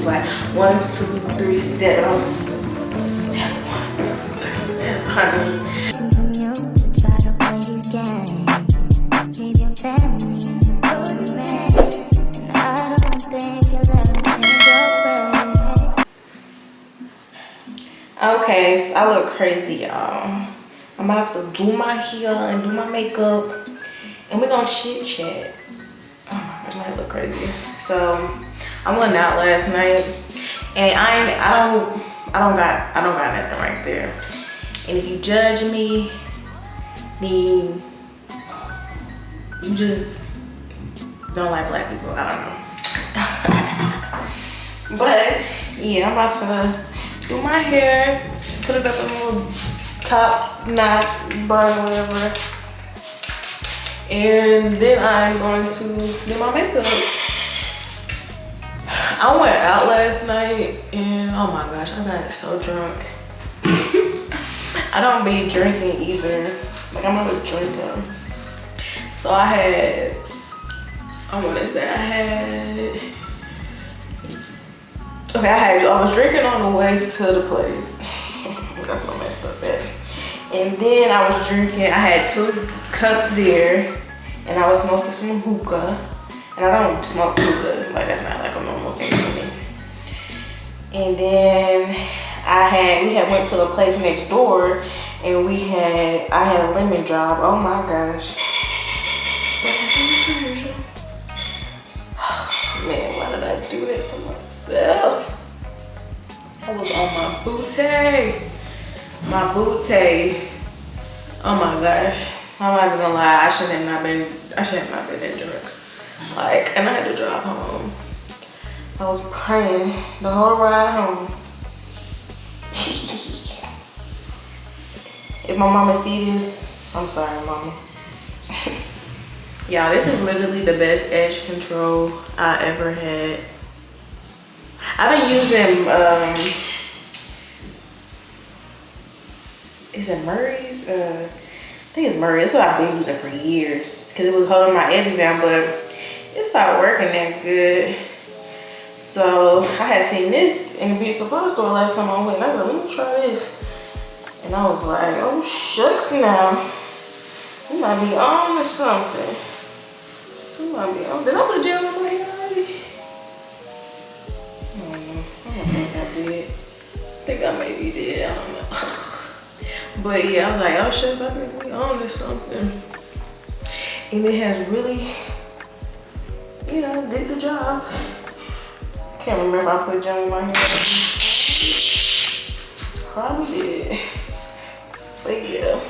like 1, 2, 3 step. And I was honey. Okay, so I look crazy, y'all. I'm about to do my hair and do my makeup, and we're gonna chit chat. Oh my gosh, my hair look crazy. So I went out last night, and I don't got nothing right there. And if you judge me, then you just don't like black people. I don't know. But yeah, I'm about to do my hair, put it up in a little top knot, bun, whatever. And then I'm going to do my makeup. I went out last night and oh my gosh, I got so drunk. I don't be drinking either. Like, I'm not a drinker. So I was drinking on the way to the place. That's what I messed up at. And then I was drinking, I had 2 cups there, and I was smoking some hookah. And I don't smoke hookah, like that's not like a normal thing for me. And then we had went to a place next door, and I had a lemon drop. Oh my gosh. Man, why did I do that to myself? I was on my booty. My booty. Oh my gosh. I'm not even gonna lie, I should have not been that drunk. Like, and I had to drive home. I was praying the whole ride home. If my mama see this, I'm sorry, mama. Y'all, this is literally the best edge control I ever had. I've been using, is it Murray's? I think it's Murray. That's what I've been using for years because it was holding my edges down, but it started working that good. So I had seen this in the beauty supply store last time I went. And I was like, let me try this. And I was like, oh shucks now. You might be on to something. You might be on. Did I put gel on my hair already? I don't know. I don't think I did. I think I maybe did. I don't know. But yeah, I was like, oh shucks, I think we on to something. And it has really, you know, did the job. Can't remember if I put gel in my hair. Probably did. But yeah.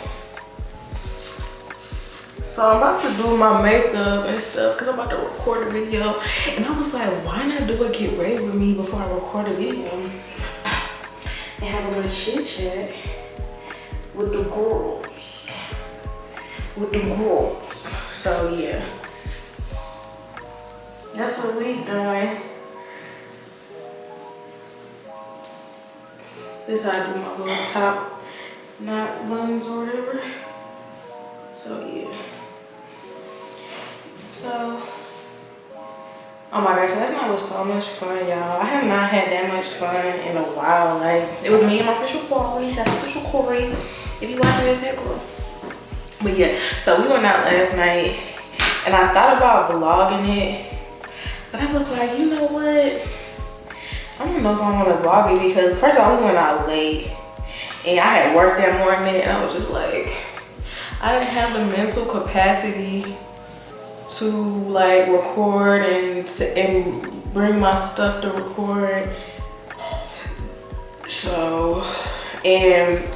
So I'm about to do my makeup and stuff because I'm about to record a video. And I was like, why not do a get ready with me before I record a video? And have a little chit chat with the girls. So yeah. That's what we doing. This is how I do my little top knot buns or whatever. So yeah. So, oh my gosh, last night was so much fun, y'all. I have not had that much fun in a while. Like, it was me and my official Corey. Shout out to Corey. If you watching this, hey girl. But yeah, so we went out last night, and I thought about vlogging it, but I was like, you know what? I don't know if I want to vlog it because first of all, we went out late, and I had work that morning, and I was just like, I didn't have the mental capacity to like record and bring my stuff to record. So, and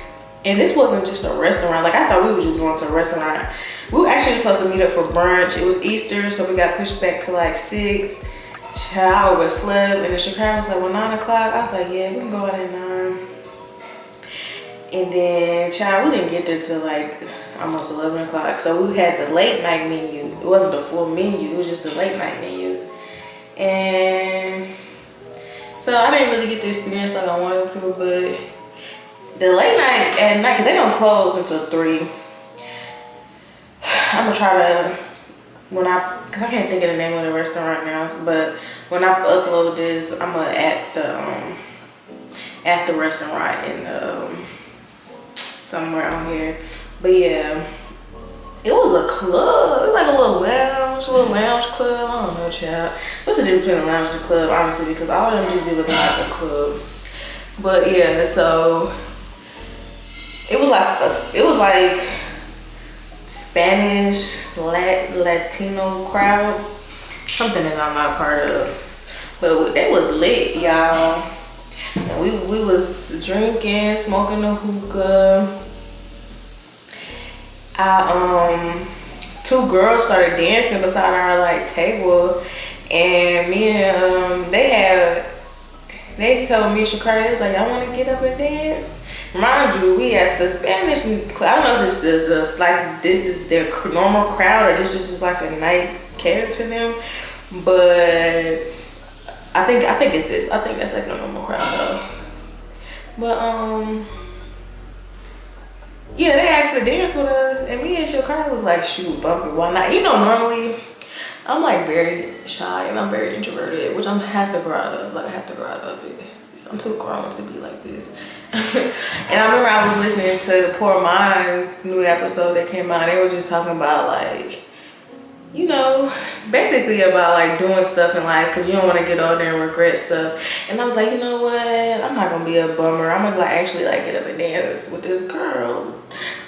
this wasn't just a restaurant. Like, I thought we were just going to a restaurant. We were actually supposed to meet up for brunch. It was Easter, so we got pushed back to like 6. Child, I overslept, and then Chicago was like, well, 9 o'clock. I was like, yeah, we can go out at 9. And then, child, we didn't get there till like almost 11 o'clock. So we had the late night menu. It wasn't the full menu, it was just the late night menu. And so I didn't really get the experience like I wanted to, but the late night at night, because they don't close until 3. I'm gonna try to cause I can't think of the name of the restaurant now, but when I upload this, I'm gonna at the restaurant in somewhere on here. But yeah, it was a club. It was like a little lounge club. I don't know, child. What's the difference between a lounge and a club, honestly? Because all of them just be looking like a club. But yeah, so it was like Spanish, Latino crowd, something that I'm not part of. But they was lit, y'all. And we was drinking, smoking the hookah. Two girls started dancing beside our like table, and me and they told me, Shakari, was like, y'all want to get up and dance? Mind you, we at the Spanish. I don't know if this is their normal crowd or this is just like a night catered to them, but I think it's this. I think that's like the normal crowd though. But yeah, they actually danced with us, and me and Shakari was like, shoot, bump it, why not? You know, normally I'm like very shy and I'm very introverted, which I have to grow out of. Like I have to grow out of it. I'm too grown to be like this. And I remember I was listening to the Poor Minds new episode that came out. They were just talking about like, you know, basically about like doing stuff in life because you don't want to get older and regret stuff. And I was like, you know what? I'm not gonna be a bummer. I'm gonna like actually like get up and dance with this girl,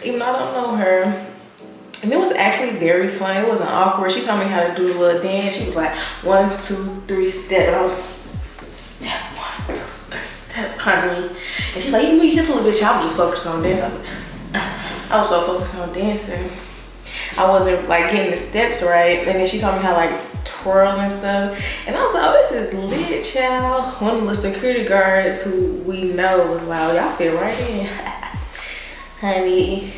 even though I don't know her. And it was actually very fun. It wasn't awkward. She taught me how to do the little dance. She was like 1, 2, 3 step. And I was like, step 1, 2, 3 step, honey. And she's like, you can move just a little bit. I was just focused on dancing. I was so focused on dancing. I wasn't like getting the steps right. And then she taught me how like twirl and stuff. And I was like, oh, this is lit, child. One of the security guards who we know was like, oh, y'all fit right in. Honey,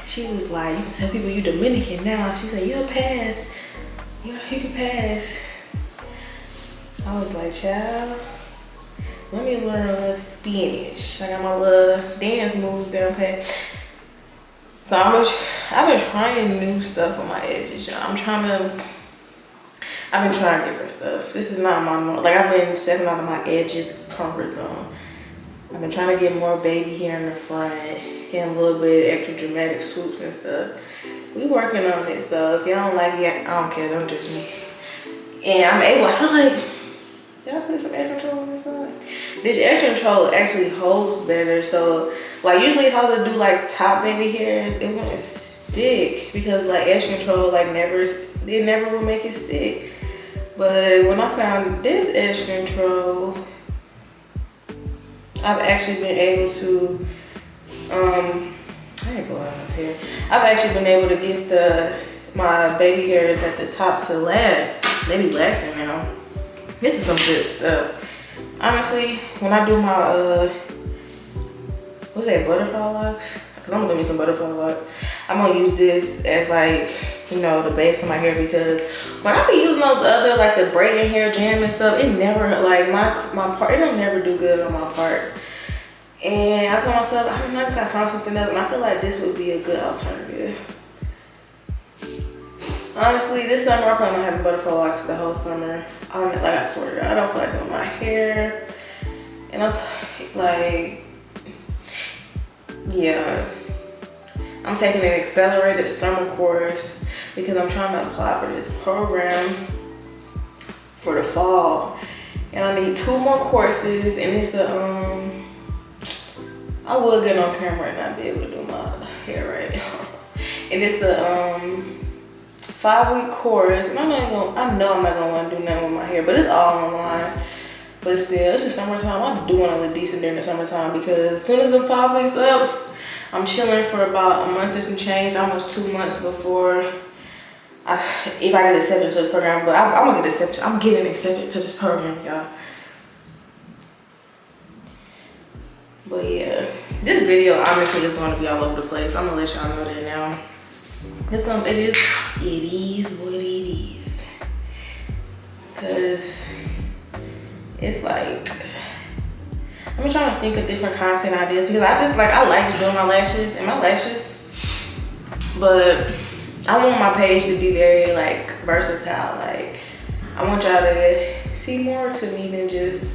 she was like, you can tell people you Dominican now. She said, you'll pass. You can pass. I was like, child, let me learn a little Spanish. I got my little dance moves down pat. So I've been trying new stuff on my edges, y'all. I've been trying different stuff. This is not my normal. Like I've been stepping out of my edges comfort zone. I've been trying to get more baby hair in the front, getting a little bit extra dramatic swoops and stuff. We working on it, so if y'all don't like it, I don't care, don't judge me. And I feel like, did I put some edge control on this side? This edge control actually holds better, so like usually if I was to do like top baby hairs, it wouldn't stick because like edge control like never would make it stick. But when I found this edge control, I've actually been able to, I ain't going enough hair. I've actually been able to get my baby hairs at the top to last. They be lasting now. This is some good stuff. Honestly, when I do my, what's that, butterfly locks? Cause I'm gonna do me some butterfly locks. I'm gonna use this as like, you know, the base of my hair because when I be using those other, like the braiding hair jam and stuff, it never, like my part, it don't never do good on my part. And I told myself, I just gotta find something else, and I feel like this would be a good alternative. Honestly, this summer I plan on having butterfly locks the whole summer. Like I swear to God, I don't feel like doing my hair. And I'm like, yeah. I'm taking an accelerated summer course because I'm trying to apply for this program for the fall. And I need 2 more courses, and it's I would get on camera and not be able to do my hair right. And it's a 5-week course, and I know I'm not gonna want to do nothing with my hair, but it's all online. But still, it's the summertime. I do want to look decent during the summertime because as soon as I'm 5 weeks up, I'm chilling for about a month and some change, almost 2 months before if I get accepted to the program. But I'm gonna get accepted. I'm getting accepted to this program, y'all. But yeah, this video obviously is going to be all over the place. I'm gonna let y'all know that now. It is what it is. Cause it's like, I'm trying to think of different content ideas because I like doing my lashes, but I want my page to be very like versatile. Like, I want y'all to see more to me than just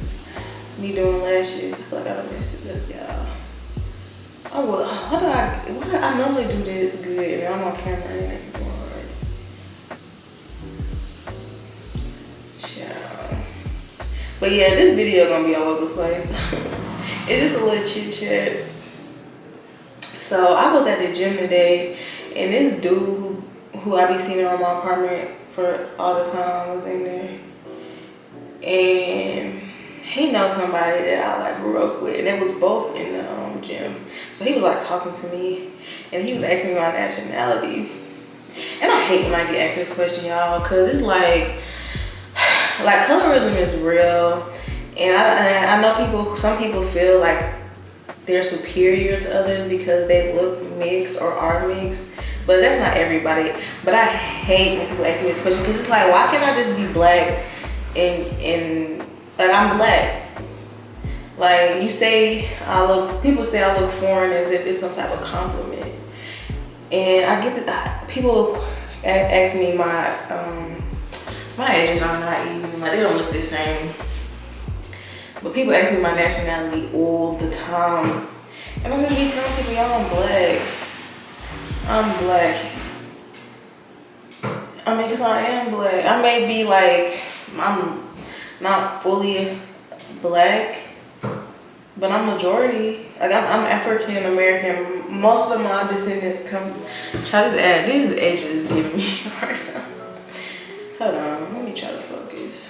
me doing lashes. I feel like I don't mess it up, y'all. Oh well, why I normally do this good and I'm on camera and it ain't going right. Ciao. But yeah, this video gonna be all over the place. It's just a little chit chat. So I was at the gym today and this dude who I be seeing around my apartment for all the time was in there. And he knows somebody that I like grew up with, and they was both in the gym. So he was like talking to me, and he was asking me my nationality. And I hate when I get asked this question, y'all, cause it's like colorism is real, and I know some people feel like they're superior to others because they look mixed or are mixed, but that's not everybody. But I hate when people ask me this question, cause it's like, why can't I just be black and like I'm black? Like, you say people say I look foreign as if it's some type of compliment. And I get that people ask me my Asians are not even, like, they don't look the same. But people ask me my nationality all the time. And I just be telling people, y'all, I'm black. I'm black. I mean, cause I am black. I may be like, I'm not fully black, but I'm majority. Like, I'm African American. Most of my descendants come. Try to add these edges giving me a hard time. Hold on, let me try to focus.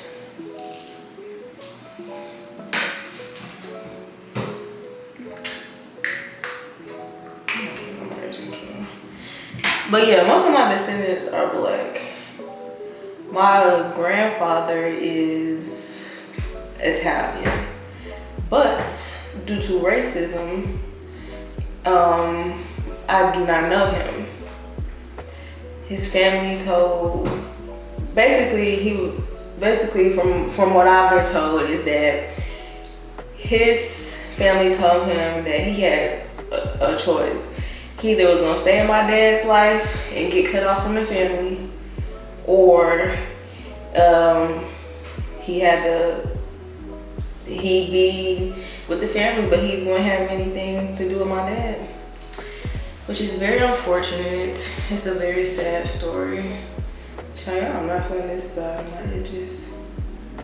But yeah, most of my descendants are black. My grandfather is Italian, but due to racism, I do not know him. His family told, basically from what I've been told is that his family told him that he had a choice. He either was gonna stay in my dad's life and get cut off from the family, or he'd be with the family, but he wouldn't have anything to do with my dad, which is very unfortunate. It's a very sad story. I'm not feeling this side of my edges. I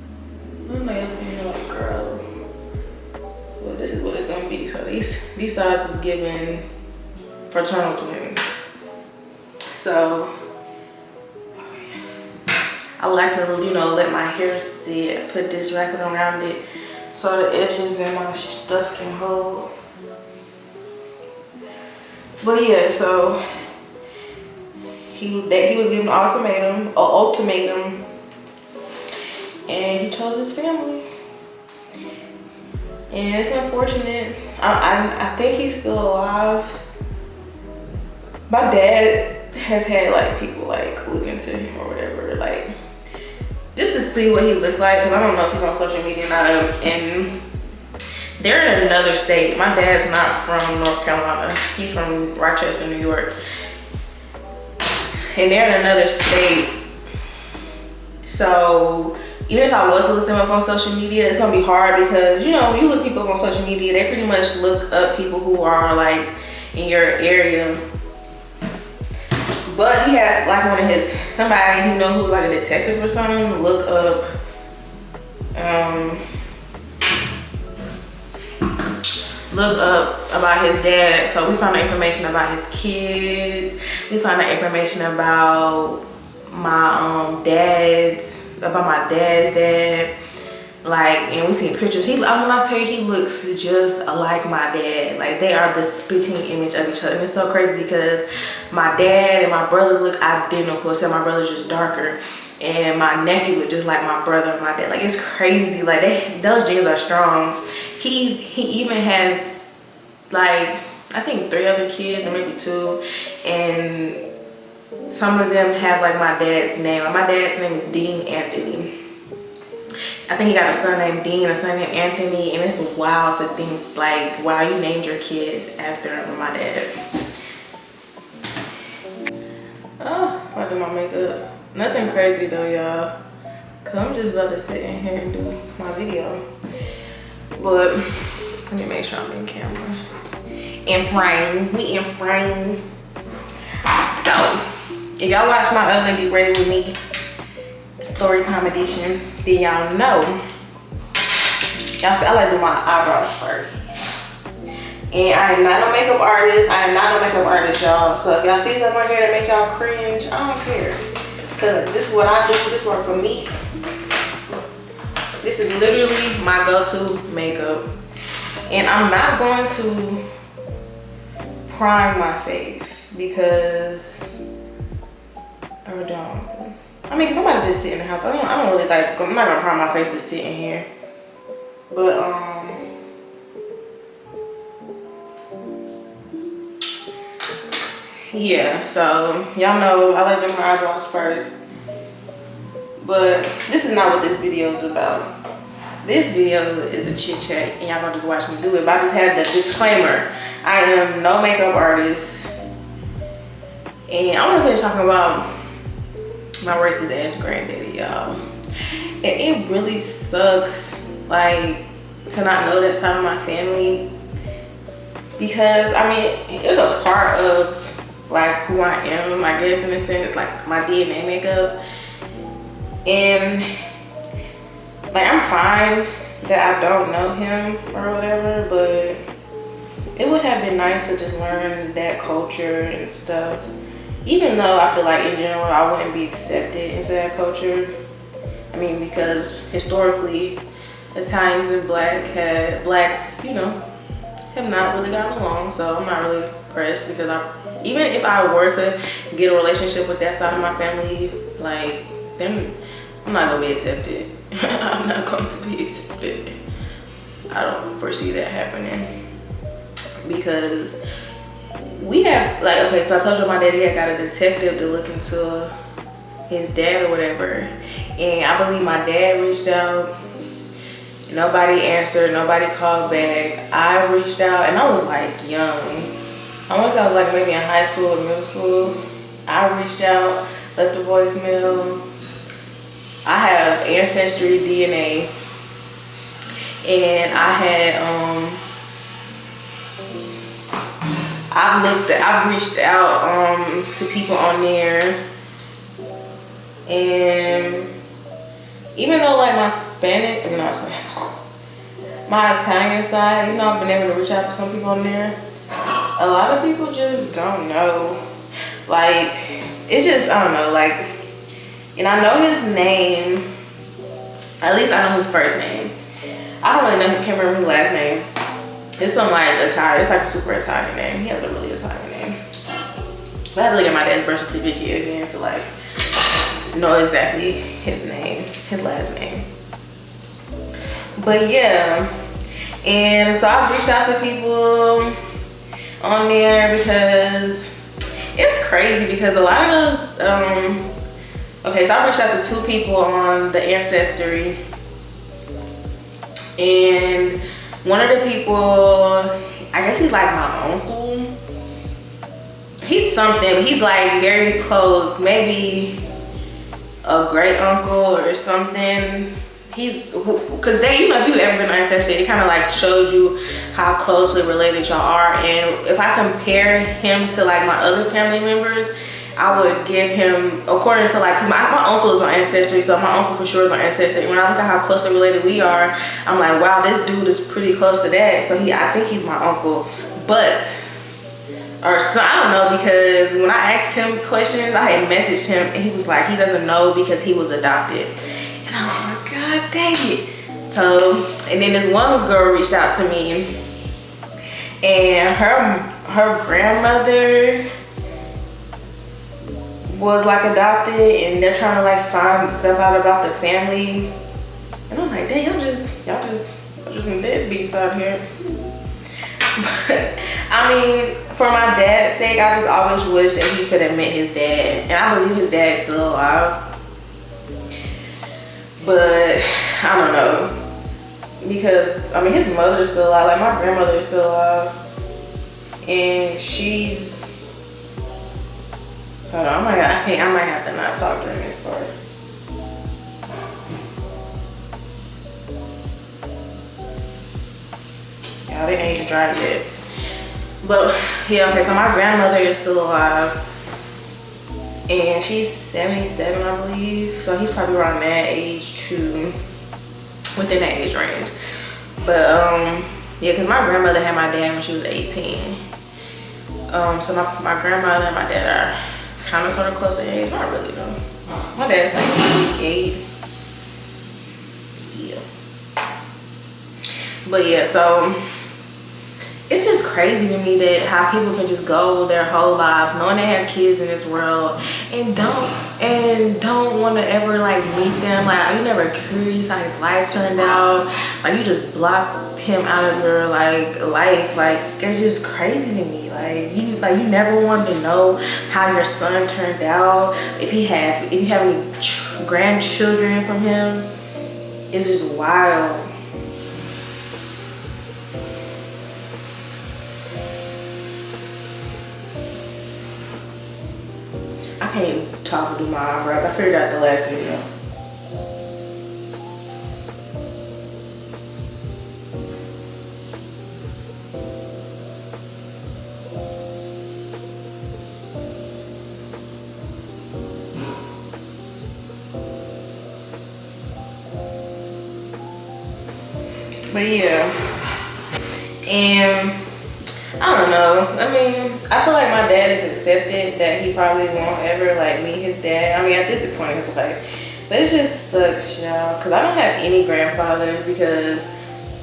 don't know, y'all see me like, girl, well, this is what it's gonna be. So these sides is giving fraternal twins. So I like to, let my hair sit, put this wrapping around it so the edges and my stuff can hold. But yeah, so he was given an ultimatum, and he chose his family. And it's unfortunate. I think he's still alive. My dad has had like people like look into him or whatever, like just to see what he looks like, because I don't know if he's on social media now. And they're in another state. My dad's not from North Carolina. He's from Rochester, New York. And they're in another state. So even if I was to look them up on social media, it's gonna be hard because, when you look people up on social media, they pretty much look up people who are like in your area. But he has like somebody he knows who's like a detective or something, look up about his dad. So we found out information about his kids. We found out information about my dad's dad. Like, and we seen pictures. When I tell you, he looks just like my dad. Like, they are the spitting image of each other. And it's so crazy because my dad and my brother look identical, except my brother's just darker. And my nephew look just like my brother and my dad. Like, it's crazy. Like, those genes are strong. He even has, like, I think 3 other kids or maybe 2. And some of them have, like, my dad's name. Like, my dad's name is Dean Anthony. I think he got a son named Dean, a son named Anthony, and it's wild to think, like, wow, you named your kids after my dad. Oh, I do my makeup. Nothing crazy though, y'all. Cause I'm just about to sit in here and do my video. But let me make sure I'm in camera. In frame. We in frame. So if y'all watch my other Get Ready With Me story time edition, then y'all know. Y'all see, I like to do my eyebrows first. And I am not no makeup artist. I am not no makeup artist, y'all. So if y'all see something on here that make y'all cringe, I don't care. Cause this is what I do. This work for me. This is literally my go-to makeup. And I'm not going to prime my face because I don't. I mean, cause I'm about to just sit in the house. I don't really like. I'm not gonna prime my face to sit in here. But yeah. So y'all know I like doing my eyebrows first. But this is not what this video is about. This video is a chit chat, and y'all gonna just watch me do it. But I just had the disclaimer: I am no makeup artist, and I want to finish talking about my racist ass granddaddy, y'all. And it really sucks, like, to not know that side of my family, because I mean, it's a part of like who I am, I guess, in a sense, like my DNA makeup. And like, I'm fine that I don't know him or whatever, but it would have been nice to just learn that culture and stuff. Even though I feel like in general I wouldn't be accepted into that culture. I mean, because historically Italians and blacks, you know, have not really gotten along. So I'm not really pressed, because even if I were to get a relationship with that side of my family, like, then I'm not gonna be accepted. I'm not going to be accepted. I don't foresee that happening, because we have, like, okay, so I told you my daddy had got a detective to look into his dad or whatever, and I believe my dad reached out. Nobody answered, nobody called back. I reached out, and I was like young. I want to say I was like maybe in high school or middle school. I reached out, left a voicemail. I have ancestry DNA, and I had I've reached out to people on there, and even though like my my Italian side, you know, I've been able to reach out to some people on there. A lot of people just don't know. Like, it's just, I don't know, like, and I know his name. At least I know his first name. I don't really know, can't remember his last name. It's something like Italian. It's like a super Italian name. He has a really Italian name. But I have to look at my dad's birth certificate again to like know exactly his name, his last name. But yeah, and so I've reached out to people on there because it's crazy, because a lot of those, okay, so I reached out to 2 people on the Ancestry, and one of the people, I guess he's like my uncle. He's something, he's like very close, maybe a great uncle or something. He's, cause they, you know, if you've ever been on Ancestry, it kind of like shows you how closely related y'all are. And if I compare him to like my other family members, I would give him, according to like, cause my uncle is on Ancestry, so my uncle for sure is on Ancestry. When I look at how closely related we are, I'm like, wow, this dude is pretty close to that. So I think he's my uncle, but, or so, I don't know, because when I asked him questions, I had messaged him and he was like, he doesn't know because he was adopted. And I was like, God dang it. So, and then this one girl reached out to me, and her grandmother was like adopted, and they're trying to like find stuff out about the family. And I'm like, dang, y'all just some deadbeats out here. But I mean, for my dad's sake, I just always wish that he could have met his dad, and I believe his dad's still alive. But I don't know, because I mean, his mother's still alive, like my grandmother is still alive, and she's, hold on, I might have to not talk during this part. Child, it ain't dry yet. But yeah, okay, so my grandmother is still alive. And she's 77, I believe. So he's probably around that age too. Within that age range. But yeah, because my grandmother had my dad when she was 18. So my grandmother and my dad are kind of sort of close in age. Not really though. My dad's like 88. Yeah. But yeah, so it's just crazy to me that how people can just go their whole lives knowing they have kids in this world and don't want to ever like meet them. Like, are you never curious how his life turned out? Like, you just blocked him out of your like life. Like, it's just crazy to me. Like you never wanted to know how your son turned out, if you have any grandchildren from him. It's just wild. I can't talk and do my eyebrows. I figured out the last video. But yeah, and I don't know. I mean, I feel like my dad is accepted that he probably won't ever like meet his dad. I mean, at this point in his life, but it just sucks, y'all. Cause I don't have any grandfathers because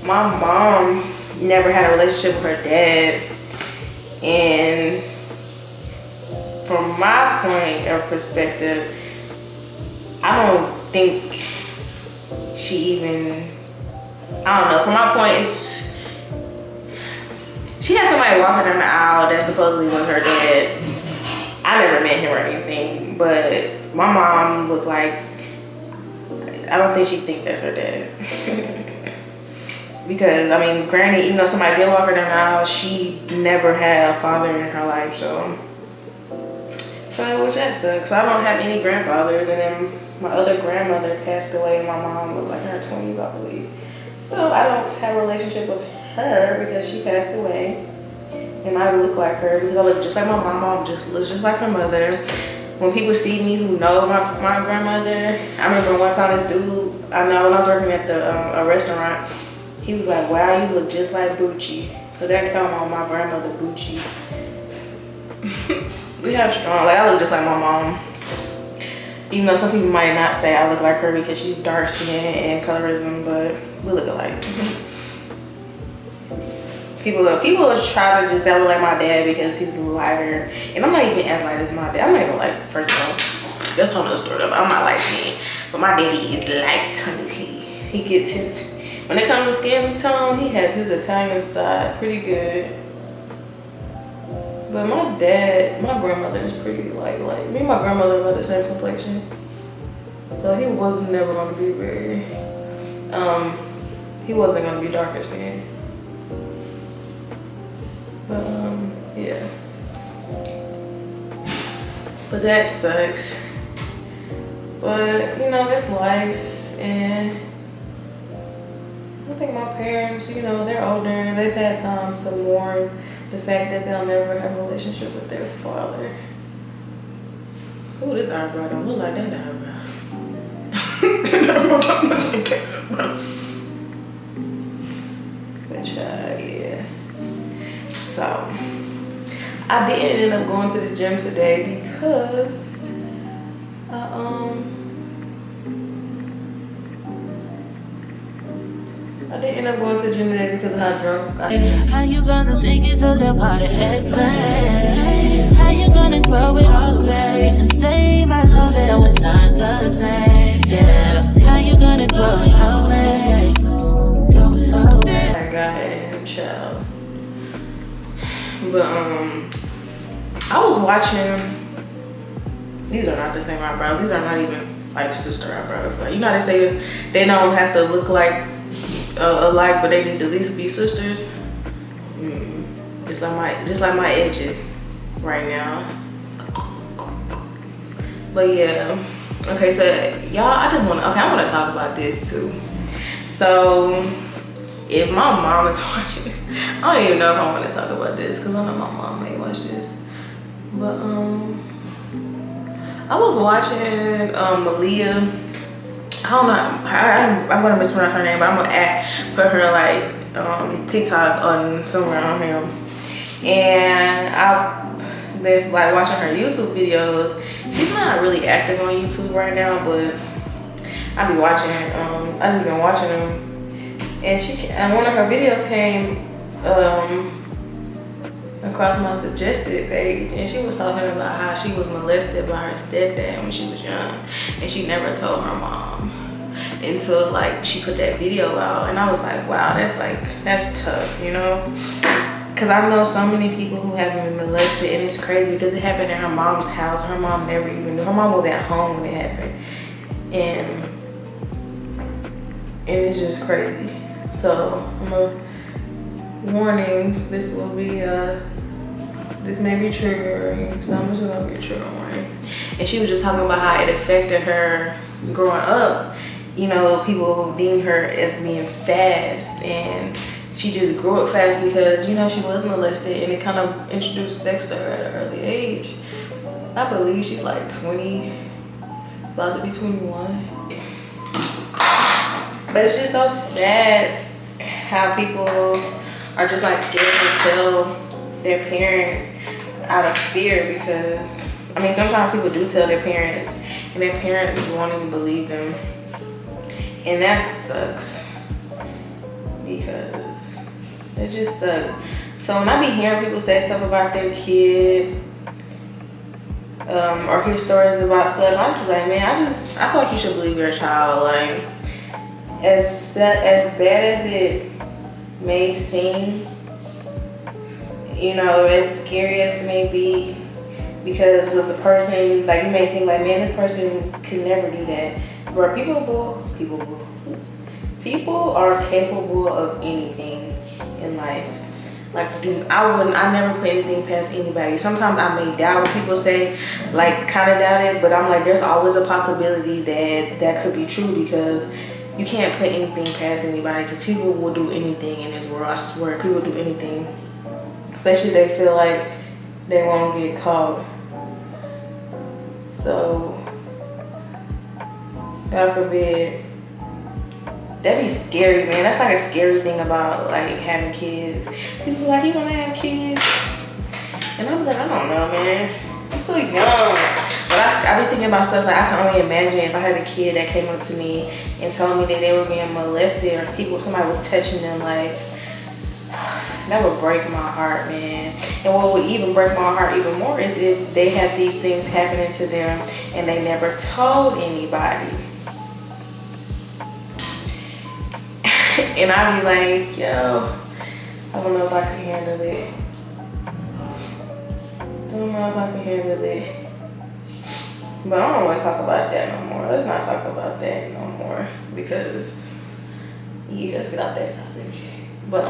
my mom never had a relationship with her dad, and from my point of perspective, I don't think she even. I don't know. From my point, she had somebody walking down the aisle that supposedly was her dad. I never met him or anything, but my mom was like, I don't think she think that's her dad. Because, I mean, granted, even though somebody did walk her down the aisle, she never had a father in her life, so which that sucks. So I don't have any grandfathers, and then my other grandmother passed away, and my mom was like in her 20s, I believe. So I don't have a relationship with her because she passed away, and I look like her because I look just like my mom. Mom just looks just like her mother. When people see me who know my grandmother, I remember one time this dude, I know when I was working at a restaurant, he was like, "Wow, you look just like Bucci," because that called my grandmother Bucci. We have strong, like I look just like my mom. Even though some people might not say I look like her because she's dark skinned and colorism, but we look alike. People try to just say I look like my dad because he's lighter. And I'm not even as light as my dad. I'm not even like, first of all, that's another story though, but I'm not light skinned. But my daddy is light tongue. He gets his, when it comes to skin tone, he has his Italian side pretty good. But my dad, my grandmother is pretty light. Me and my grandmother are about the same complexion. So he was never gonna be very, he wasn't gonna be darker skinned. But yeah. But that sucks. But you know, it's life, and I think my parents, you know, they're older, they've had time to mourn the fact that they'll never have a relationship with their father. Ooh, this eyebrow don't look like that eyebrow. But yeah. So I did end up going to the gym today because I didn't end up going to the gym today because of how drunk I am. How you gonna make it so damn hard to explain? How you gonna throw it all away and say my love it was not the same? Yeah. How you gonna throw it away? I got him, child. But I was watching. These are not the same eyebrows. These are not even like sister eyebrows. Like, you know how they say they don't have to look like alike, but they need to at least be sisters. Just like my edges right now. But yeah, okay, so y'all, I want to talk about this too. So if my mom is watching this, I don't even know if I want to talk about this because I know my mom may watch this. But I was watching Malia. I don't know. I'm gonna mispronounce her name, but I'm gonna put her like TikTok on somewhere on here. And I've been like watching her YouTube videos. She's not really active on YouTube right now, but I be watching. I just been watching them. And one of her videos came across my suggested page, and she was talking about how she was molested by her stepdad when she was young, and she never told her mom until like she put that video out. And I was like, wow, that's tough, you know, because I know so many people who have been molested, and it's crazy because it happened in her mom's house. Her mom never even knew. Her mom was at home when it happened, and it's just crazy. So I'm a warning, this will be this may be triggering, so I'm just gonna be a trigger warning. And she was just talking about how it affected her growing up. You know, people deem her as being fast, and she just grew up fast because, you know, she was molested, and it kind of introduced sex to her at an early age. I believe she's like 20, about to be 21. But it's just so sad how people are just like scared to tell their parents out of fear, because I mean, sometimes people do tell their parents and their parents won't even believe them, and that sucks because it just sucks. So when I be hearing people say stuff about their kid or hear stories about stuff, I'm just like, man, I feel like you should believe your child. Like, as bad as it may seem, you know, as scary as it may be, because of the person, like you may think like, man, this person could never do that. But people are capable of anything in life. Like, I never put anything past anybody. Sometimes I may doubt what people say, like kind of doubt it, but I'm like, there's always a possibility that could be true, because you can't put anything past anybody, because people will do anything in this world. I swear, people do anything, especially if they feel like they won't get caught. So, God forbid. That'd be scary, man. That's like a scary thing about like having kids. People like, you wanna have kids? And I'm like, I don't know, man. I'm so young. But I be thinking about stuff like, I can only imagine if I had a kid that came up to me and told me that they were being molested, or somebody was touching them, like, that would break my heart, man. And what would even break my heart even more is if they have these things happening to them and they never told anybody. And I be like, yo, I don't know if I can handle it. Don't know if I can handle it. But I don't want to talk about that no more. Let's not talk about that no more, because yeah, let's get out that topic. But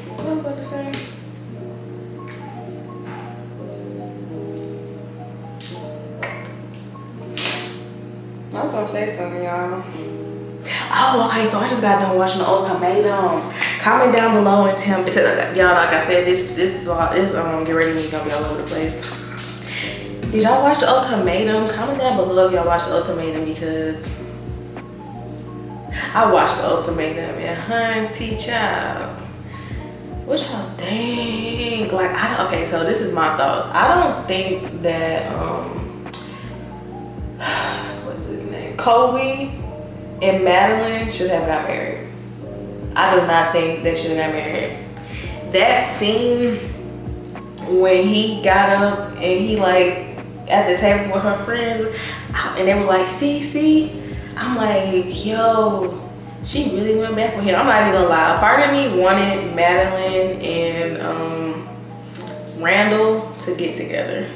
what was I about to say? I was gonna say something, y'all. Oh, okay, so I just got done watching the Ultimatum. Comment down below and tell me, because y'all, like I said, this vlog, Get Ready Me gonna be all over the place. Did y'all watch the Ultimatum? Comment down below if y'all watched the Ultimatum, because I watched the Ultimatum, and hunty child, what y'all think? Like, okay, so this is my thoughts. I don't think that what's his name, Kobe and Madeline should have got married. I do not think they should have got married. That scene when he got up and he like at the table with her friends, and they were like, see, I'm like, yo, she really went back with him. I'm not even gonna lie. A part of me wanted Madeline and Randall to get together.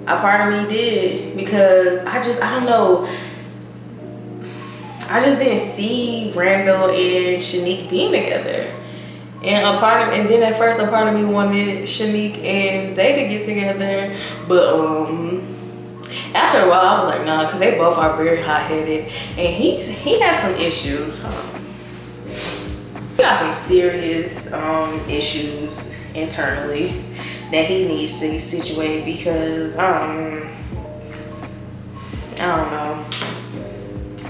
A part of me did, because I don't know. I just didn't see Randall and Shanique being together. And then at first a part of me wanted Shanique and Zay to get together, but After a while, I was like, nah, because they both are very hot-headed, and he has some issues. He got some serious issues internally that he needs to situate because I don't know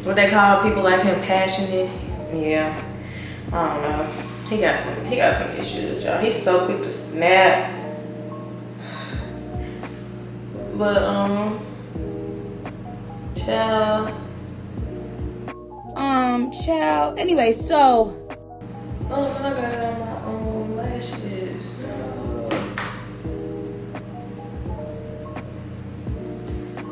what they call people like him, passionate. Yeah, I don't know. He got some issues, y'all. He's so quick to snap. But child. Anyway, so I got it on my own lashes.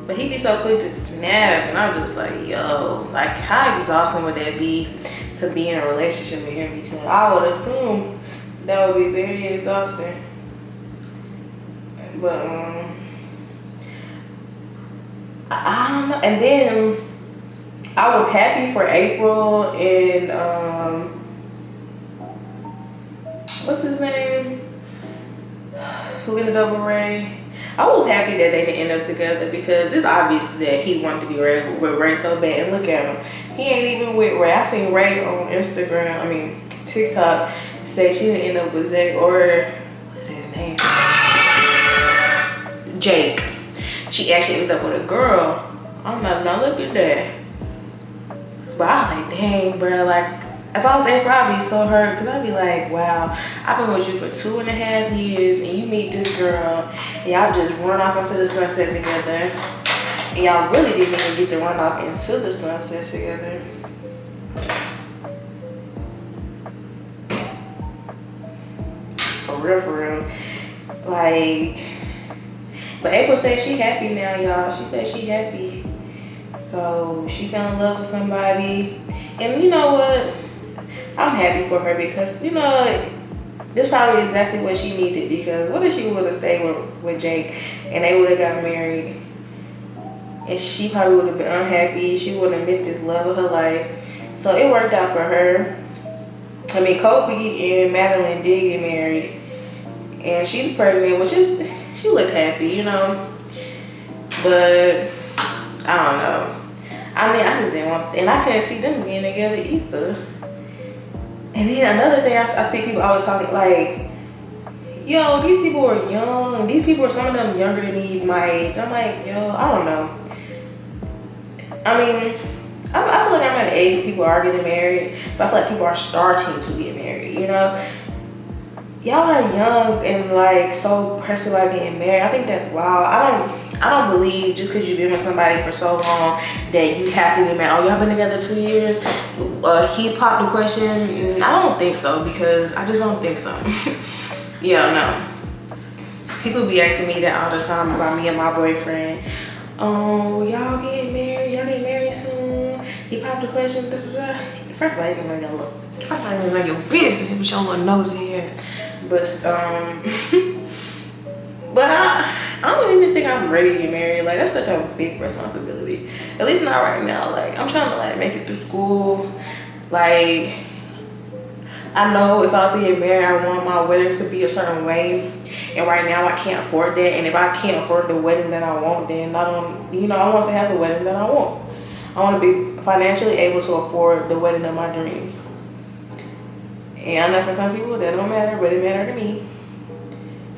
But he be so quick to snap, and I'm just like, yo, like how exhausting would that be to be in a relationship with him? Because I would assume that would be very exhausting. But I don't know. And then I was happy for April and what's his name? Who ended up with Ray? I was happy that they didn't end up together because it's obvious that he wanted to be with Ray so bad. And look at him. He ain't even with Ray. I seen Ray on TikTok say she didn't end up with Zach or what's his name? Jake. She actually ended up with a girl. I'm like, now look at that. But I was like, dang, bro. Like, if I was April, I'd be so hurt because I'd be like, wow, I've been with you for 2.5 years and you meet this girl and y'all just run off into the sunset together. And y'all really didn't even get to run off into the sunset together. For real. Like, but April said she happy now, y'all. She said she happy. So she fell in love with somebody. And you know what? I'm happy for her because, you know, this probably exactly what she needed. Because what if she would have stayed with Jake and they would have got married? And she probably would have been unhappy. She wouldn't have met this love of her life. So it worked out for her. I mean, Kobe and Madeline did get married. And she's pregnant, which is, she looked happy, you know. But I don't know. I mean, I just didn't want, and I couldn't see them being together either. And then another thing I see people always talking like, yo, these people are young. These people are, some of them younger than me, my age. I'm like, yo, I don't know. I mean, I feel like I'm at an age where people are getting married, but I feel like people are starting to get married, you know? Y'all are young and like so pressed about getting married. I think that's wild. I don't believe just because you've been with somebody for so long that you have to get married. Oh, y'all been together 2 years? He popped the question. I don't think so because I just don't think so. Yeah, no. People be asking me that all the time about me and my boyfriend. Oh, y'all getting married? Y'all getting married soon? He popped the question. First of all, I ain't even like your business with your little nosy head. But but I don't even think I'm ready to get married. Like, that's such a big responsibility. At least not right now. Like, I'm trying to like make it through school. Like, I know if I was to get married, I want my wedding to be a certain way. And right now I can't afford that. And if I can't afford the wedding that I want, then I don't, you know, I want to have the wedding that I want. I want to be financially able to afford the wedding of my dreams. And I know for some people that don't matter, but it matters to me.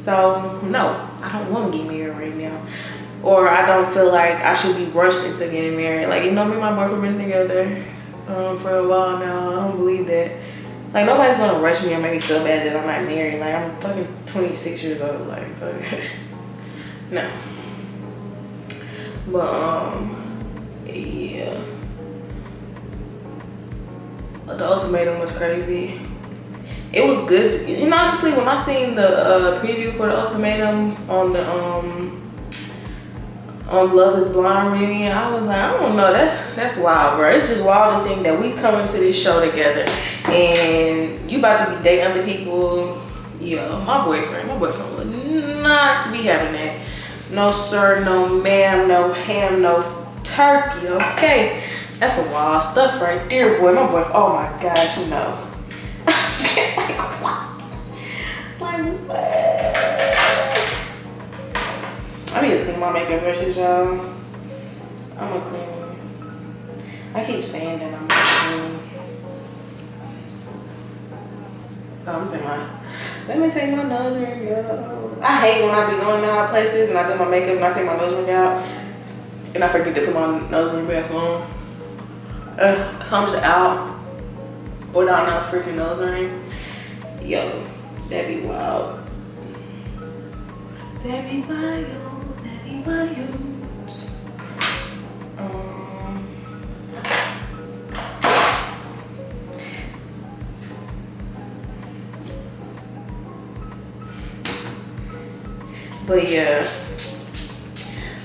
So no, I don't want to get married right now. Or I don't feel like I should be rushed into getting married. Like, you know, me and my boyfriend been together for a while now. I don't believe that. Like, nobody's gonna rush me or make me feel bad that I'm not married. Like, I'm fucking 26 years old. Like, fuck. No. But yeah. The Ultimatum was crazy. It was good. You know, honestly, when I seen the preview for the Ultimatum on the on Love is Blind reunion, I was like, I don't know, that's wild, bro. It's just wild to think that we come into this show together and you about to be dating other people. Yo, my boyfriend would not be having that. No sir, no ma'am, no ham, no turkey, okay? That's some wild stuff right there, boy. My boy, oh my gosh, you know. Like what? Like what? I need to clean my makeup brushes, y'all. I'm gonna clean it. I keep saying that I'm gonna clean. I'm thinking, let me take my nose ring out. I hate when I be going out places and I do my makeup and I take my nose ring out and I forget to put my nose ring back on. So I'm just out without no freaking nose ring. Yo, that'd be wild. That'd be wild. That'd be wild. But yeah,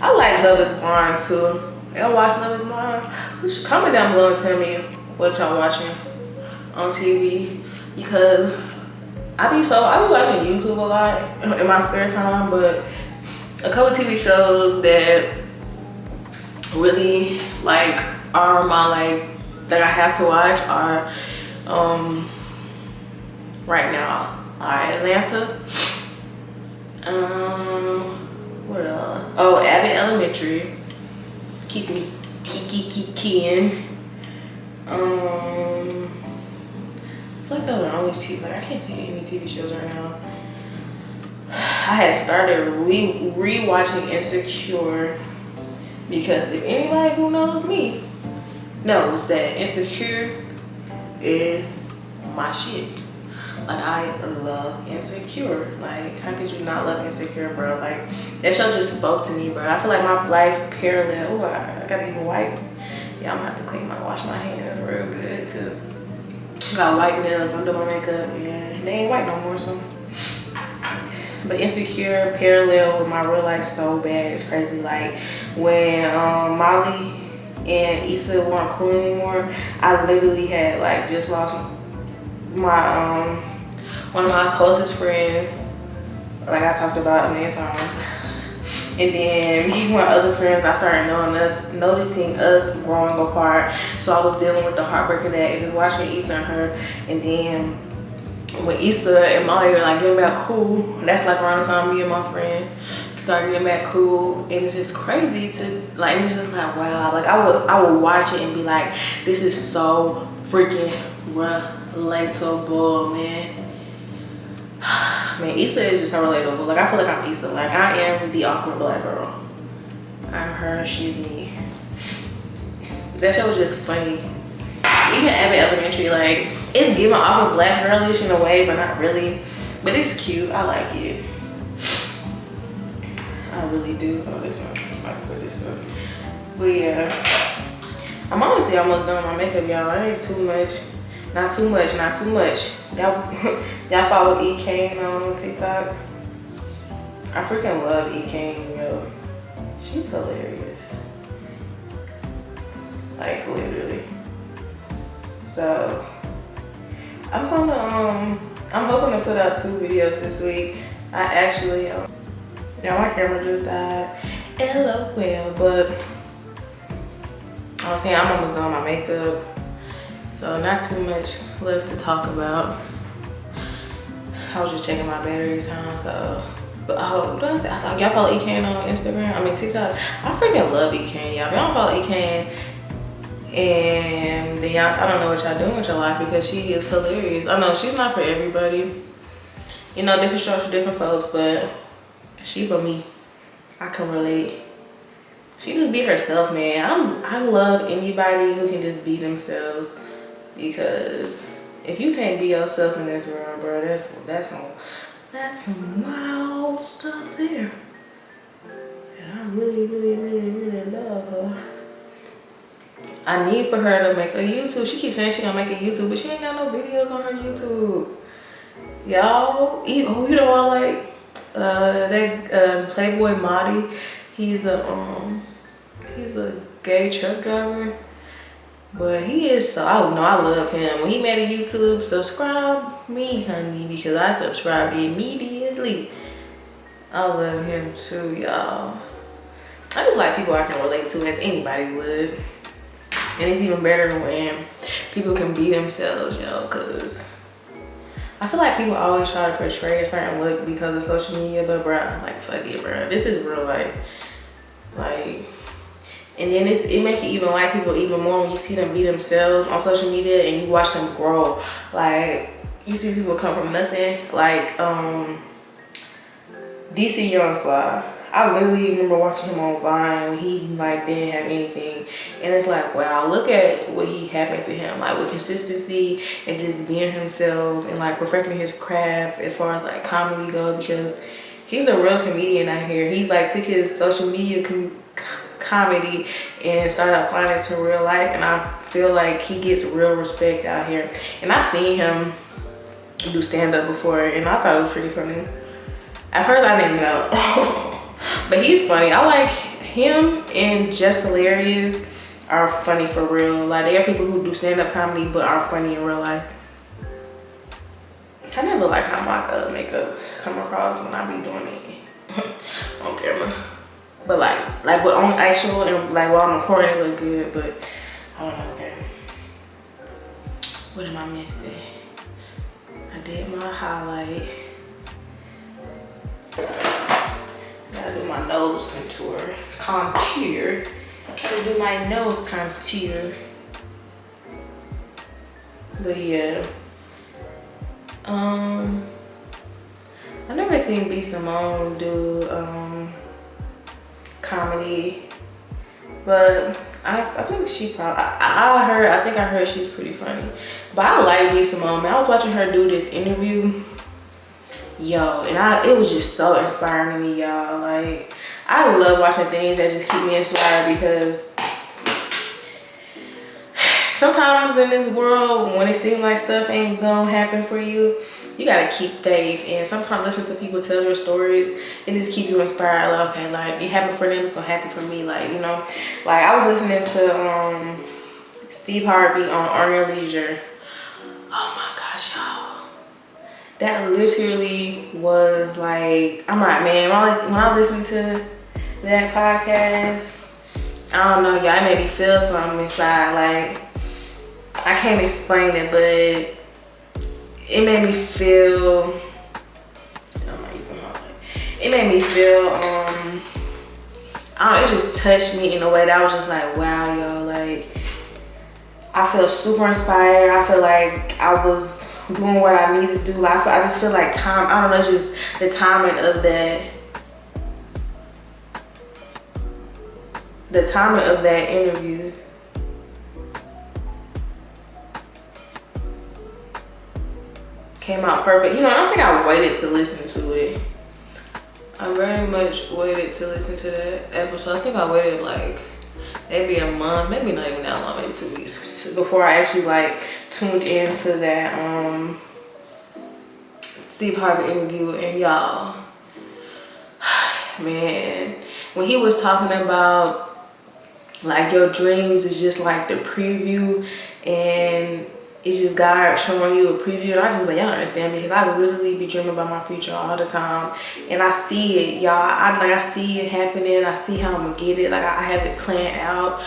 I like Love is Blind too. Y'all watch Love is Blind? Comment down below and tell me what y'all watching on TV, because I be watching YouTube a lot in my spare time, but a couple TV shows that really like are my like that I have to watch are right now Atlanta. What else? Oh, Abbott Elementary. Keep me keying. I feel like those are the only TV. Like, I can't think of any TV shows right now. I had started rewatching Insecure because if anybody who knows me knows that Insecure is my shit. Like, I love Insecure. Like, how could you not love Insecure, bro? Like, that show just spoke to me, bro. I feel like my life parallel. Ooh, I got these white. Yeah, I'm gonna have to wash my hands real good, cause I got white nails under my makeup and they ain't white no more, so. But Insecure parallel with my real life so bad, it's crazy. Like, when Molly and Issa weren't cool anymore, I literally had like just lost my one of my closest friends, like I talked about a million times. And then me and my other friends, I started noticing us growing apart. So I was dealing with the heartbreak of that and just watching Issa and her. And then when Issa and Molly were like getting back cool, that's like around the time me and my friend started getting back cool. And it's just crazy to like, it's just like, wow. Like I would watch it and be like, this is so freaking relatable, man. Man, Issa is just so relatable. Like, I feel like I'm Issa. Like, I am the awkward black girl. I'm her, she's me. That show was just funny. Even Abbott Elementary, like, it's giving awkward black girlish in a way, but not really. But it's cute. I like it. I really do. Oh, this one. I can put this up. But yeah, I'm honestly almost done with my makeup, y'all. I ain't too much. Not too much, not too much. Y'all follow E. Kane on TikTok? I freaking love E. Kane, yo. She's hilarious. Like, literally. So, I'm hoping to put out 2 videos this week. I actually, yeah, my camera just died. LOL, but I was saying I'm almost done with my makeup. So not too much left to talk about. I was just checking my battery time, so. But oh, I saw y'all follow E-Kane on Instagram. I mean TikTok. I freaking love E-Kane, y'all. If y'all don't follow E-Kane, and then y'all, I don't know what y'all doing with your life because she is hilarious. I know she's not for everybody. You know, different strokes for different folks, but she for me. I can relate. She just be herself, man. I love anybody who can just be themselves. Because if you can't be yourself in this world, bro, that's some wild stuff there. And I really, really, really, really love her. I need for her to make a YouTube. She keeps saying she gonna make a YouTube, but she ain't got no videos on her YouTube. Y'all, oh, you know I like that Playboy Marty. He's a gay truck driver. But he is so, I love him. When he made a YouTube, subscribe me, honey, because I subscribed immediately. I love him too, y'all. I just like people I can relate to as anybody would. And it's even better when people can be themselves, yo, because I feel like people always try to portray a certain look because of social media, but bro, like, fuck it, bro. This is real life. Like, And then it make you even like people even more when you see them be themselves on social media and you watch them grow. Like, you see people come from nothing. Like, DC Young Fly. I literally remember watching him on Vine when he like didn't have anything, and it's like, wow, look at what he happened to him, like with consistency and just being himself and like perfecting his craft as far as like comedy go, because he's a real comedian out here. He like took his social media comedy and started applying it to real life, and I feel like he gets real respect out here. And I've seen him do stand-up before, and I thought it was pretty funny. At first I didn't know. But he's funny. I like him, and Just Hilarious are funny for real. Like, they are people who do stand-up comedy but are funny in real life. I never like how my makeup come across when I be doing it on camera. But like but on actual and like while I'm recording it look good, but I don't know. Okay, what am I missing? I did my highlight. Gotta do my nose contour. Gotta do my nose contour. But yeah. I never seen B. Simone do comedy. But I think she probably, I think I heard she's pretty funny. But I like B. Simone, man. I was watching her do this interview. Yo, and it was just so inspiring to me, y'all. Like, I love watching things that just keep me inspired, because sometimes in this world, when it seems like stuff ain't gonna happen for you, you gotta keep faith. And sometimes listen to people tell their stories and just keep you inspired. Like, okay, like, it happened for them, it's gonna happen for me. Like, you know, like I was listening to Steve Harvey on Earn Your Leisure. Oh my gosh, y'all. That literally was like, I'm like, man, when I listen to that podcast, I don't know, y'all, it made me feel something inside. Like, I can't explain it, but it made me feel, it made me feel, I don't know, it just touched me in a way that I was just like, wow, yo, like, I feel super inspired. I feel like I was doing what I needed to do. Like, I just feel like time, I don't know, just the timing of that interview. Came out perfect. You know, I don't think I waited to listen to it. I very much waited to listen to that episode. I think I waited like maybe a month, maybe not even that long, maybe 2 weeks before I actually like tuned into that Steve Harvey interview. And y'all, man, when he was talking about like your dreams is just like the preview, and it's just God showing you a preview, and I just like, y'all understand, because I literally be dreaming about my future all the time, and I see it, y'all. I see it happening. I see how I'm gonna get it. Like, I have it planned out,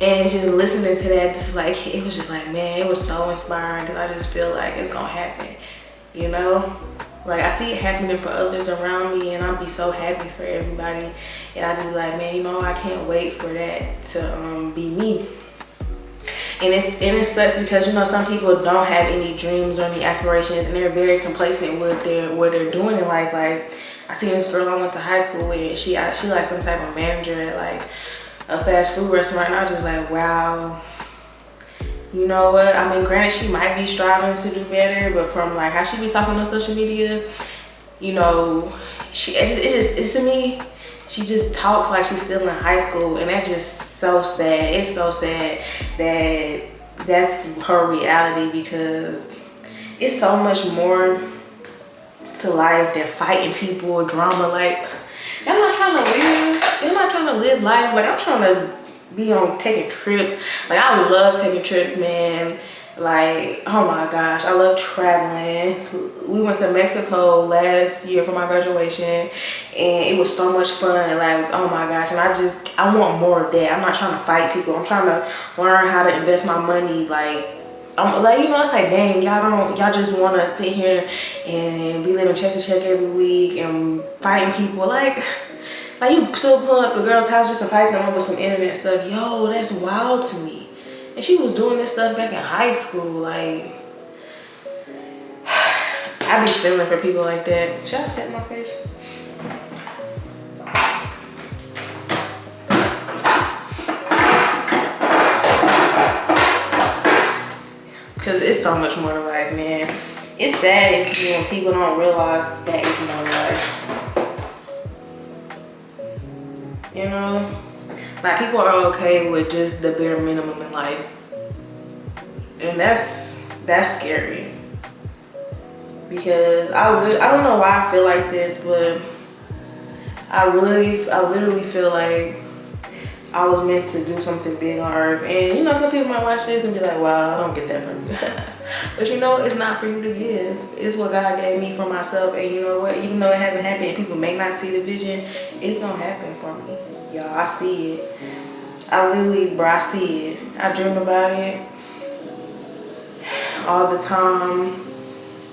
and just listening to that, just like, it was just like, man, it was so inspiring, because I just feel like it's gonna happen, you know. Like, I see it happening for others around me, and I'll be so happy for everybody, and I just be like, man, you know, I can't wait for that to be me. And it sucks, because, you know, some people don't have any dreams or any aspirations, and they're very complacent with what they're doing in life. Like, I seen this girl I went to high school with, and she like some type of manager at like a fast food restaurant, and I was just like, wow, you know what? I mean, granted, she might be striving to do better, but from like how she be talking on social media, you know, it's to me, she just talks like she's still in high school, and that's just so sad. It's so sad that that's her reality, because it's so much more to life than fighting people or drama. Like, I'm not trying to live life. Like, I'm trying to be on taking trips. Like, I love taking trips, man. Like, oh my gosh, I love traveling. We went to Mexico last year for my graduation, and it was so much fun. Like, oh my gosh, and I want more of that. I'm not trying to fight people. I'm trying to learn how to invest my money. Like, I'm like, you know, it's like, dang, y'all just want to sit here and be living check to check every week and fighting people. Like, Like, you still pulling up the girl's house just to fight them over some internet stuff. Yo, that's wild to me. And she was doing this stuff back in high school. Like, I be feeling for people like that. Should I set my face? Because it's so much more to life, man. It's sad when people don't realize that it's more to life. You know? Like, people are okay with just the bare minimum in life. And that's scary. Because I don't know why I feel like this, but I literally feel like I was meant to do something big on earth. And you know, some people might watch this and be like, wow, I don't get that from you. But you know, it's not for you to give. It's what God gave me for myself. And you know what, even though it hasn't happened, people may not see the vision, it's gonna happen for me. Y'all, I see it. I see it. I dream about it all the time.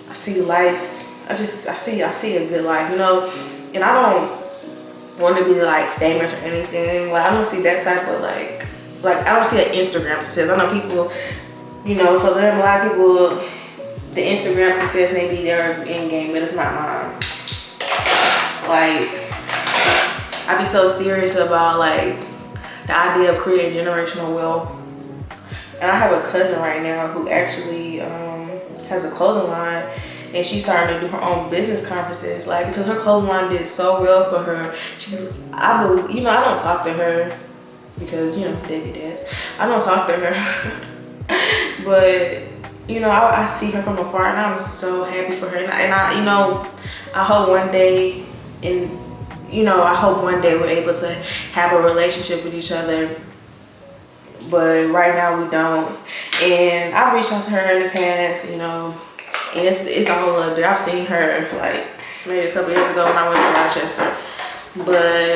I see life. I see a good life, you know. And I don't want to be like famous or anything. Like, I don't see that type of like I don't see an Instagram success. I know people, you know, for them, a lot of people, the Instagram success may be their end game, but it's not mine. Like, I be so serious about like the idea of creating generational wealth. And I have a cousin right now who actually has a clothing line, and she's starting to do her own business conferences, like, because her clothing line did so well for her. I believe, you know, I don't talk to her because, you know, David does. I don't talk to her, but you know, I see her from afar, and I'm so happy for her. And I you know, I hope one day, we're able to have a relationship with each other. But right now we don't. And I've reached out to her in the past, you know, and it's all up there. I've seen her like maybe a couple years ago when I went to Rochester. But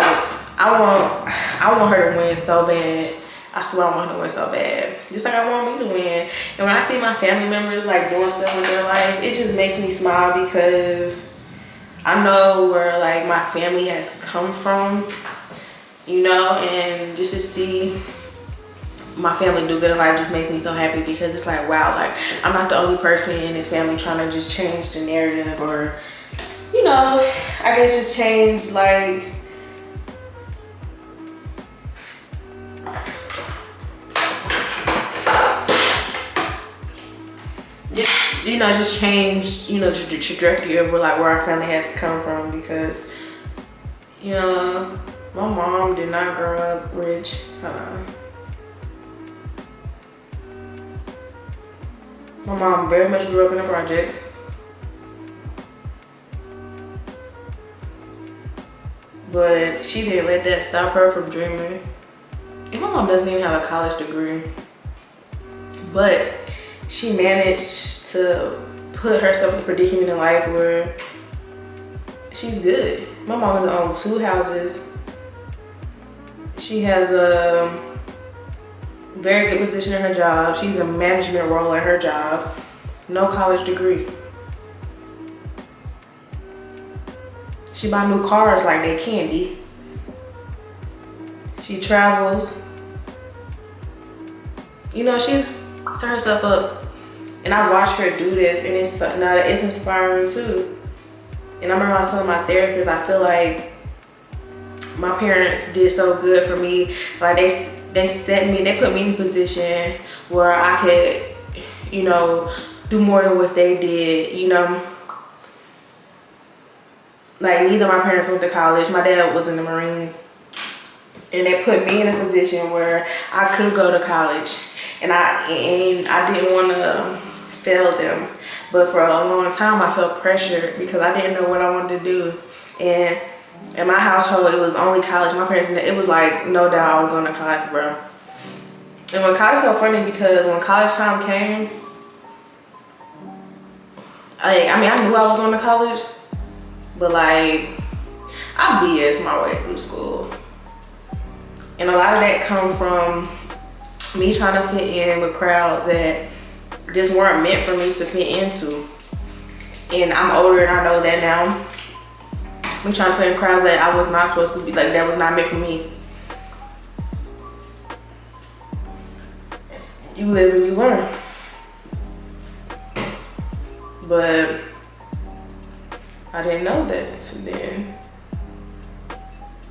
I want her to win so bad. I swear I want her to win so bad. Just like I want me to win. And when I see my family members like doing stuff with their life, it just makes me smile, because I know where like my family has come from, you know, and just to see my family do good in life just makes me so happy, because it's like, wow, like, I'm not the only person in this family trying to just change the narrative, or, you know, I guess just change like, just change, you know, the trajectory of where our family had to come from. Because, you know, my mom did not grow up rich. My mom very much grew up in the projects. But she didn't let that stop her from dreaming. And my mom doesn't even have a college degree. But she managed to put herself in a predicament in life where she's good. My mom has owned 2 houses. She has a very good position in her job. She's a management role at her job. No college degree. She buy new cars like they candy. She travels. You know, she set herself up. And I watch her do this, and it's inspiring too. And I remember I was telling my therapist, I feel like my parents did so good for me. Like, they put me in a position where I could, you know, do more than what they did, you know. Like, neither of my parents went to college. My dad was in the Marines. And they put me in a position where I could go to college. And I didn't want to fail them. But for a long time, I felt pressured because I didn't know what I wanted to do. And in my household, it was only college. My parents, it was like, no doubt I was going to college, bro. And when college, so funny, because when college time came, I knew I was going to college, but like, I BS my way through school. And a lot of that come from me trying to fit in with crowds that just weren't meant for me to fit into. And I'm older and I know that now. Me trying to fit in crowds that I was not supposed to be, like that was not meant for me. You live and you learn. But I didn't know that then.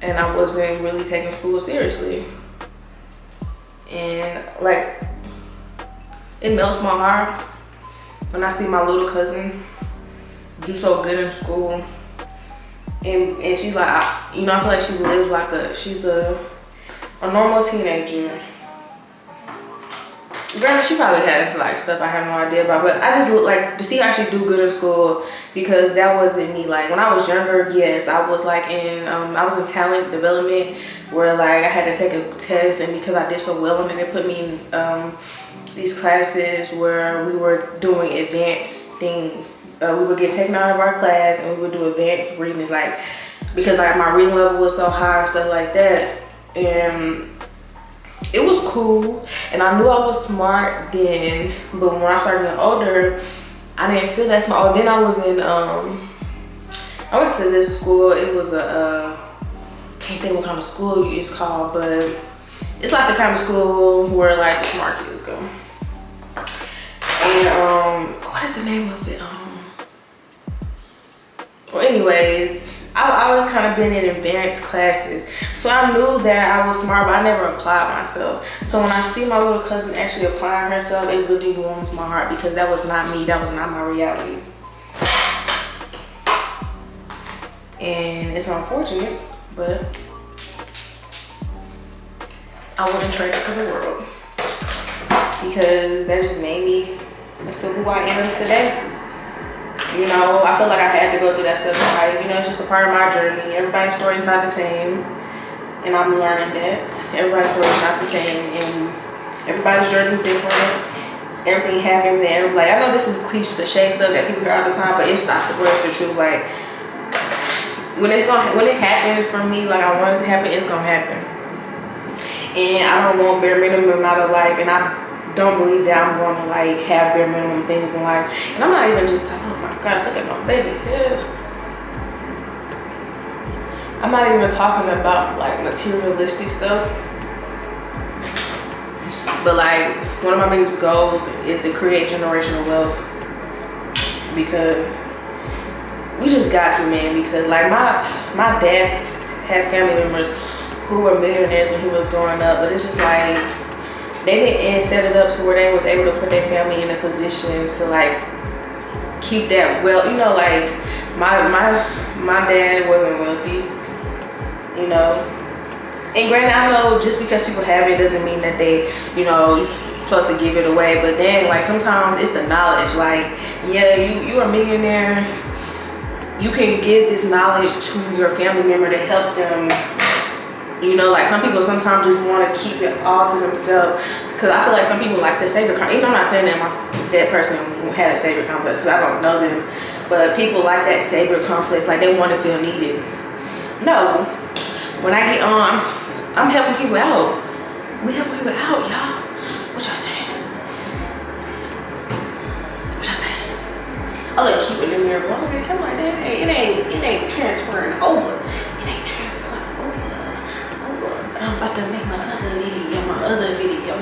And I wasn't really taking school seriously. And like, it melts my heart when I see my little cousin do so good in school. And she's like, you know, I feel like she lives like she's a normal teenager. Granted, she probably has like stuff I have no idea about, but I just look like to see her actually do good in school, because that wasn't me. Like when I was younger, yes, I was like I was in talent development, where like I had to take a test, and because I did so well on it, they put me in these classes where we were doing advanced things. We would get taken out of our class and we would do advanced readings, like because like my reading level was so high and stuff like that. And it was cool, and I knew I was smart then, but when I started getting older, I didn't feel that smart. Then I was in I went to this school. It was can't think what kind of school it's called, but it's like the kind of school where like the smart kids go. And what is the name of it? Well, anyways, I was kind of been in advanced classes, so I knew that I was smart, but I never applied myself. So when I see my little cousin actually applying herself, it really warms my heart, because that was not me, that was not my reality. And it's unfortunate, but I wouldn't trade it for the world, because that just made me into who I am today. You know, I feel like I had to go through that stuff in life. You know, it's just a part of my journey. Everybody's story is not the same, and I'm learning that everybody's story is not the same, and everybody's journey is different. Everything happens, and like, I know this is cliche stuff that people hear all the time, but it's not the truth. Like when it happens for me, like I want it to happen, it's gonna happen. And I don't want bare minimum out of life, and I don't believe that I'm going to like have bare minimum things in life. And I'm not even just like, oh my gosh, look at my baby. Yes. I'm not even talking about like materialistic stuff, but like one of my biggest goals is to create generational wealth, because we just got to, man. Because like my dad has family members who were millionaires when he was growing up, but it's just like they didn't set it up to where they was able to put their family in a position to like keep that well. You know, like my dad wasn't wealthy, you know. And granted, I know just because people have it doesn't mean that they, you know, you're supposed to give it away. But then like sometimes it's the knowledge. Like, yeah, you're a millionaire. You can give this knowledge to your family member to help them. You know, like some people sometimes just want to keep it all to themselves, because I feel like some people like the savior complex. Even though I'm not saying that that person had a savior complex, I don't know them, but people like that savior complex, like they want to feel needed. No, when I get on, I'm helping people out. We helping people out, y'all. What y'all think? What y'all think? I look cute in the mirror, but I'm like, come on, it ain't transferring over. It ain't transferring over. I'm about to make my other video.